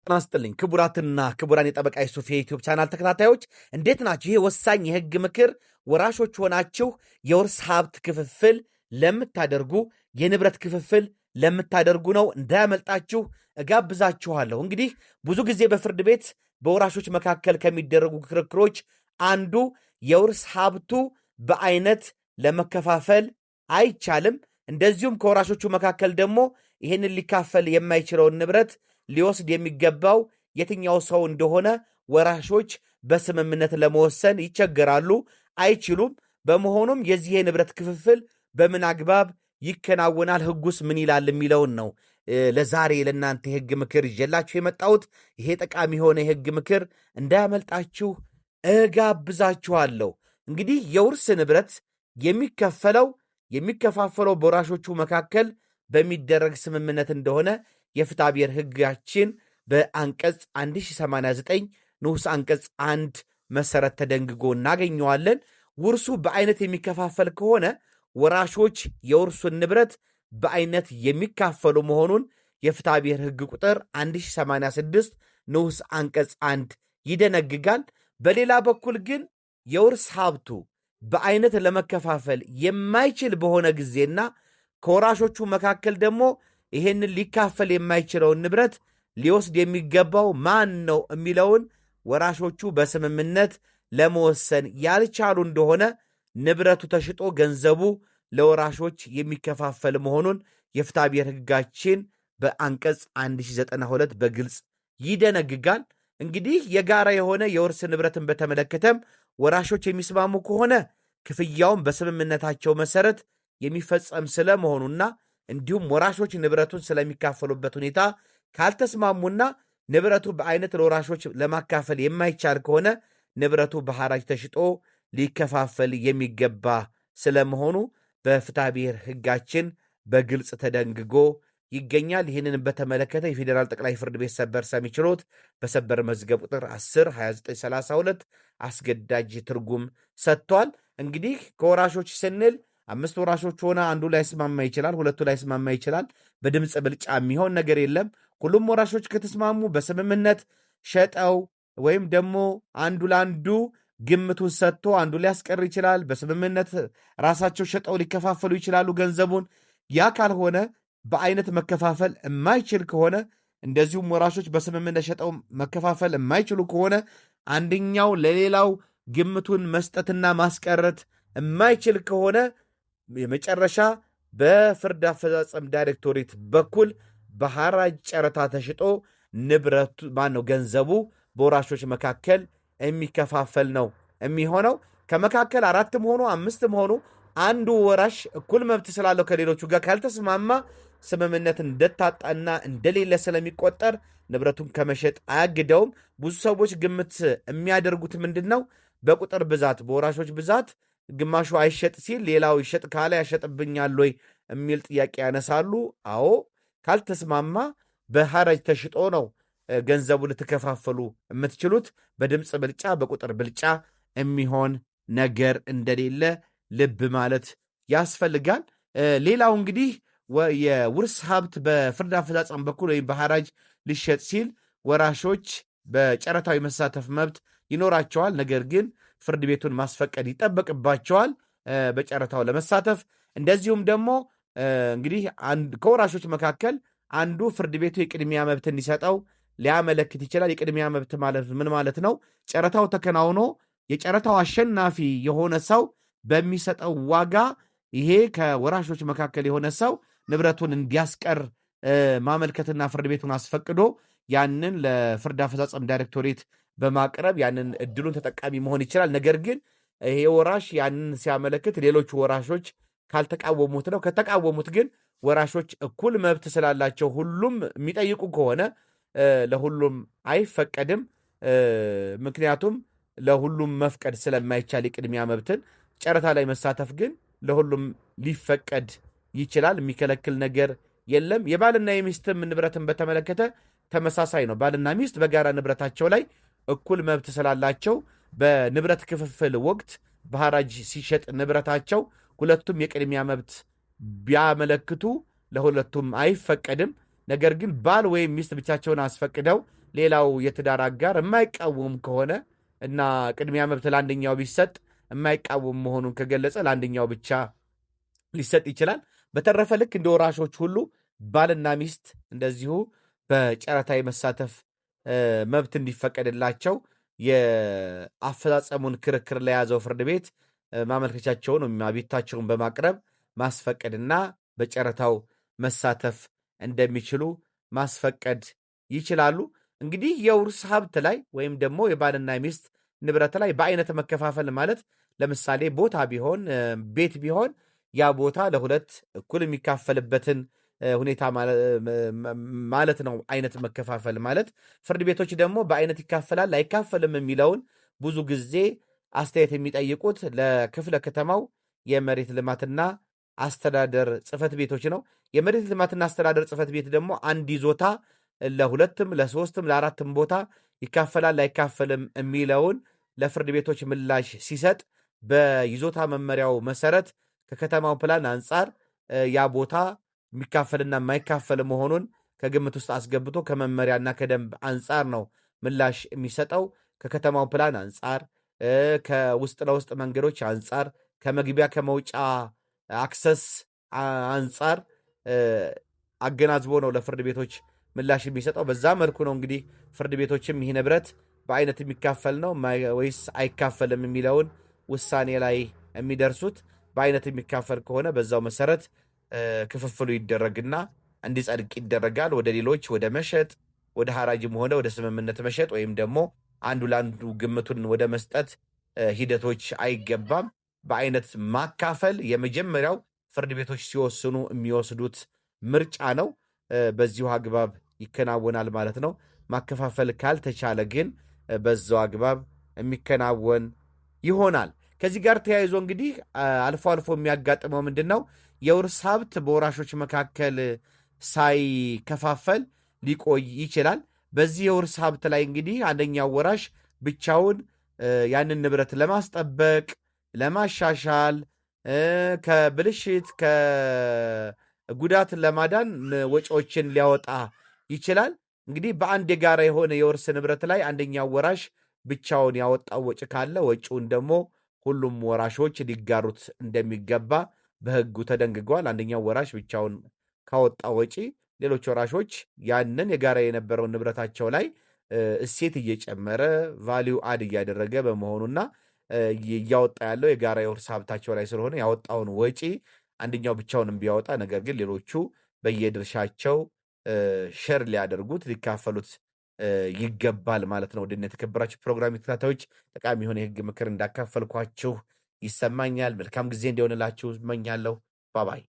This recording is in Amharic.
ናስጥልኝ ክቡራትና ክቡራን የጠበቃ ዩሱፍ የዩቲዩብ ቻናል ተከታታዮች እንዴት ናችሁ? ይሄ ወሳኝ የህግ ምክር ወራሾች ሆናችሁ የውርስ ሀብት ክፍፍል ለምታደርጉ የንብረት ክፍፍል ለምታደርጉ ነው። እንዳያመልጣችሁ እጋብዛችኋለሁ። እንግዲህ ብዙ ጊዜ በፍርድ ቤት በወራሾች መካከል ከሚደረጉ ክርክሮች አንዱ የውርስ ሀብቱ በአይነት ለመከፋፈል አይቻልም፣ እንደዚሁም ከወራሾቹ መካከል ደግሞ ይህንን ሊካፈል የማይችለውን ንብረት ሊወስድ የሚገባው የትኛው ሰው እንደሆነ ወራሾች በስምምነት ለመወሰን ይቸገራሉ፣ አይችሉም። በመሆኑም የዚህ የንብረት ክፍፍል በምን አግባብ ይከናወናል፣ ህጉስ ምን ይላል የሚለውን ነው ለዛሬ ለእናንተ የህግ ምክር ይዤላችሁ የመጣሁት። ይሄ ጠቃሚ የሆነ የህግ ምክር እንዳያመልጣችሁ እጋብዛችኋለሁ። እንግዲህ የውርስ ንብረት የሚከፋፈለው በወራሾቹ መካከል በሚደረግ ስምምነት እንደሆነ የፍትሐ ብሔር ህጋችን በአንቀጽ 1089 ንዑስ አንቀጽ 1 መሰረት ተደንግጎ እናገኘዋለን። ውርሱ በአይነት የሚከፋፈል ከሆነ ወራሾች የውርሱን ንብረት በአይነት የሚካፈሉ መሆኑን የፍትሐ ብሔር ህግ ቁጥር 1086 ንዑስ አንቀጽ 1 ይደነግጋል። በሌላ በኩል ግን የውርስ ሀብቱ በአይነት ለመከፋፈል የማይችል በሆነ ጊዜና ከወራሾቹ መካከል ደግሞ ይሄንን ሊካፈል የማይችለውን ንብረት ሊወስድ የሚገባው ማን ነው የሚለውን ወራሾቹ በስምምነት ለመወሰን ያልቻሉ እንደሆነ ንብረቱ ተሽጦ ገንዘቡ ለወራሾች የሚከፋፈል መሆኑን የፍትሐ ብሔር ህጋችን በአንቀጽ 1092 በግልጽ ይደነግጋል። እንግዲህ የጋራ የሆነ የውርስ ንብረትን በተመለከተም ወራሾች የሚስማሙ ከሆነ ክፍያውን በስምምነታቸው መሰረት የሚፈጸም ስለመሆኑና እንዲሁም ወራሾች ንብረቱን ስለሚካፈሉበት ሁኔታ ካልተስማሙና ንብረቱ በአይነት ለወራሾች ለማካፈል የማይቻል ከሆነ ንብረቱ በሐራጅ ተሽጦ ሊከፋፈል የሚገባ ስለመሆኑ በፍትሐ ብሔር ህጋችን በግልጽ ተደንግጎ ይገኛል። ይህንን በተመለከተ የፌዴራል ጠቅላይ ፍርድ ቤት ሰበር ሰሚ ችሎት በሰበር መዝገብ ቁጥር 10/2932 አስገዳጅ ትርጉም ሰጥቷል። እንግዲህ ከወራሾች ስንል 5 ወራሾች ሆነ አንዱ ላይስማማ ይችላል፣ ሁለቱ ላይስማማ ይችላል። በድምፅ ብልጫ የሚሆን ነገር የለም። ሁሉም ወራሾች ከተስማሙ በስምምነት ሸጠው ወይም ደግሞ አንዱ ለአንዱ ግምቱን ሰጥቶ አንዱ ሊያስቀር ይችላል። በስምምነት ራሳቸው ሸጠው ሊከፋፈሉ ይችላሉ ገንዘቡን። ያ ካልሆነ በአይነት መከፋፈል የማይችል ከሆነ እንደዚሁም ወራሾች በስምምነት ሸጠው መከፋፈል የማይችሉ ከሆነ አንደኛው ለሌላው ግምቱን መስጠትና ማስቀረት የማይችል ከሆነ የመጨረሻ በፍርድ አፈጻጸም ዳይሬክቶሬት በኩል በሐራጅ ጨረታ ተሽጦ ንብረቱ ገንዘቡ በወራሾች መካከል የሚከፋፈል ነው የሚሆነው። ከመካከል 4 ሆኑ 5 ሆኑ አንዱ ወራሽ እኩል መብት ስላለው ከሌሎቹ ጋር ካልተስማማ ስምምነት እንደታጣና እንደሌለ ስለሚቆጠር ንብረቱን ከመሸጥ አያግደውም። ብዙ ሰዎች ግምት የሚያደርጉት ምንድን ነው? በቁጥር ብዛት በወራሾች ብዛት ግማሹ አይሸጥ ሲል ሌላው ይሸጥ ካለ ያሸጥብኛል ወይ የሚል ጥያቄ ያነሳሉ። አዎ፣ ካልተስማማ በሐራጅ ተሽጦ ነው ገንዘቡ ልትከፋፈሉ የምትችሉት። በድምፅ ብልጫ በቁጥር ብልጫ የሚሆን ነገር እንደሌለ ልብ ማለት ያስፈልጋል። ሌላው እንግዲህ የውርስ ሀብት በፍርድ አፈጻጸም በኩል ወይም በሐራጅ ሊሸጥ ሲል ወራሾች በጨረታዊ መሳተፍ መብት ይኖራቸዋል። ነገር ግን ፍርድ ቤቱን ማስፈቀድ ይጠበቅባቸዋል በጨረታው ለመሳተፍ። እንደዚሁም ደግሞ እንግዲህ ከወራሾች መካከል አንዱ ፍርድ ቤቱ የቅድሚያ መብት እንዲሰጠው ሊያመለክት ይችላል። የቅድሚያ መብት ማለት ምን ማለት ነው? ጨረታው ተከናውኖ የጨረታው አሸናፊ የሆነ ሰው በሚሰጠው ዋጋ ይሄ ከወራሾች መካከል የሆነ ሰው ንብረቱን እንዲያስቀር ማመልከትና ፍርድ ቤቱን አስፈቅዶ ያንን ለፍርድ አፈጻጸም ዳይሬክቶሬት በማቅረብ ያንን እድሉን ተጠቃሚ መሆን ይችላል። ነገር ግን ይሄ ወራሽ ያንን ሲያመለክት ሌሎቹ ወራሾች ካልተቃወሙት ነው። ከተቃወሙት ግን ወራሾች እኩል መብት ስላላቸው ሁሉም የሚጠይቁ ከሆነ ለሁሉም አይፈቀድም። ምክንያቱም ለሁሉም መፍቀድ ስለማይቻል የቅድሚያ መብትን ጨረታ ላይ መሳተፍ ግን ለሁሉም ሊፈቀድ ይችላል። የሚከለክል ነገር የለም። የባልና የሚስትም ንብረትን በተመለከተ ተመሳሳይ ነው። ባልና ሚስት በጋራ ንብረታቸው ላይ እኩል መብት ስላላቸው በንብረት ክፍፍል ወቅት በሐራጅ ሲሸጥ ንብረታቸው ሁለቱም የቅድሚያ መብት ቢያመለክቱ ለሁለቱም አይፈቀድም። ነገር ግን ባል ወይም ሚስት ብቻቸውን አስፈቅደው ሌላው የትዳር አጋር የማይቃወም ከሆነ እና ቅድሚያ መብት ለአንደኛው ቢሰጥ የማይቃወም መሆኑን ከገለጸ ለአንደኛው ብቻ ሊሰጥ ይችላል። በተረፈ ልክ እንደ ወራሾች ሁሉ ባልና ሚስት እንደዚሁ በጨረታ የመሳተፍ መብት እንዲፈቀድላቸው የአፈጻጸሙን ክርክር ለያዘው ፍርድ ቤት ማመልከቻቸውን ወይም አቤቱታቸውን በማቅረብ ማስፈቀድና በጨረታው መሳተፍ እንደሚችሉ ማስፈቀድ ይችላሉ። እንግዲህ የውርስ ሀብት ላይ ወይም ደግሞ የባልና ሚስት ንብረት ላይ በአይነት መከፋፈል ማለት ለምሳሌ ቦታ ቢሆን ቤት ቢሆን ያ ቦታ ለሁለት እኩል የሚካፈልበትን ሁኔታ ማለት ነው። አይነት መከፋፈል ማለት ፍርድ ቤቶች ደግሞ በአይነት ይካፈላል አይካፈልም የሚለውን ብዙ ጊዜ አስተያየት የሚጠይቁት ለክፍለ ከተማው የመሬት ልማትና አስተዳደር ጽሕፈት ቤቶች ነው። የመሬት ልማትና አስተዳደር ጽሕፈት ቤት ደግሞ አንድ ይዞታ ለሁለትም ለሶስትም ለአራትም ቦታ ይካፈላል አይካፈልም የሚለውን ለፍርድ ቤቶች ምላሽ ሲሰጥ በይዞታ መመሪያው መሰረት ከከተማው ፕላን አንጻር ያ ቦታ የሚካፈልና የማይካፈል መሆኑን ከግምት ውስጥ አስገብቶ ከመመሪያና ከደንብ አንጻር ነው ምላሽ የሚሰጠው። ከከተማው ፕላን አንጻር፣ ከውስጥ ለውስጥ መንገዶች አንጻር፣ ከመግቢያ ከመውጫ አክሰስ አንጻር አገናዝቦ ነው ለፍርድ ቤቶች ምላሽ የሚሰጠው። በዛ መልኩ ነው እንግዲህ ፍርድ ቤቶችም ይህ ንብረት በአይነት የሚካፈል ነው ወይስ አይካፈልም የሚለውን ውሳኔ ላይ የሚደርሱት። በአይነት የሚካፈል ከሆነ በዛው መሰረት ክፍፍሉ ይደረግና እንዲጸድቅ ይደረጋል። ወደ ሌሎች ወደ መሸጥ ወደ ሐራጅም ሆነ ወደ ስምምነት መሸጥ ወይም ደግሞ አንዱ ለአንዱ ግምቱን ወደ መስጠት ሂደቶች አይገባም። በአይነት ማካፈል የመጀመሪያው ፍርድ ቤቶች ሲወስኑ የሚወስዱት ምርጫ ነው። በዚሁ አግባብ ይከናወናል ማለት ነው። ማከፋፈል ካልተቻለ ግን በዛው አግባብ የሚከናወን ይሆናል። ከዚህ ጋር ተያይዞ እንግዲህ አልፎ አልፎ የሚያጋጥመው ምንድን ነው? የውርስ ሀብት በወራሾች መካከል ሳይከፋፈል ሊቆይ ይችላል። በዚህ የውርስ ሀብት ላይ እንግዲህ አንደኛው ወራሽ ብቻውን ያንን ንብረት ለማስጠበቅ ለማሻሻል፣ ከብልሽት ከጉዳት ለማዳን ወጪዎችን ሊያወጣ ይችላል። እንግዲህ በአንድ የጋራ የሆነ የውርስ ንብረት ላይ አንደኛው ወራሽ ብቻውን ያወጣው ወጪ ካለ ወጪውን ደግሞ ሁሉም ወራሾች ሊጋሩት እንደሚገባ በሕጉ ተደንግጓል። አንደኛው ወራሽ ብቻውን ካወጣ ወጪ ሌሎች ወራሾች ያንን የጋራ የነበረውን ንብረታቸው ላይ እሴት እየጨመረ ቫሊዩ አድ እያደረገ በመሆኑና እያወጣ ያለው የጋራ የውርስ ሀብታቸው ላይ ስለሆነ ያወጣውን ወጪ አንደኛው ብቻውን ቢያወጣ፣ ነገር ግን ሌሎቹ በየድርሻቸው ሸር ሊያደርጉት ሊካፈሉት ይገባል ማለት ነው። ውድና የተከበራችሁ ፕሮግራም ተከታታዮች ጠቃሚ የሆነ የህግ ምክር እንዳካፈልኳችሁ ይሰማኛል። መልካም ጊዜ እንዲሆንላችሁ እመኛለሁ። ባባይ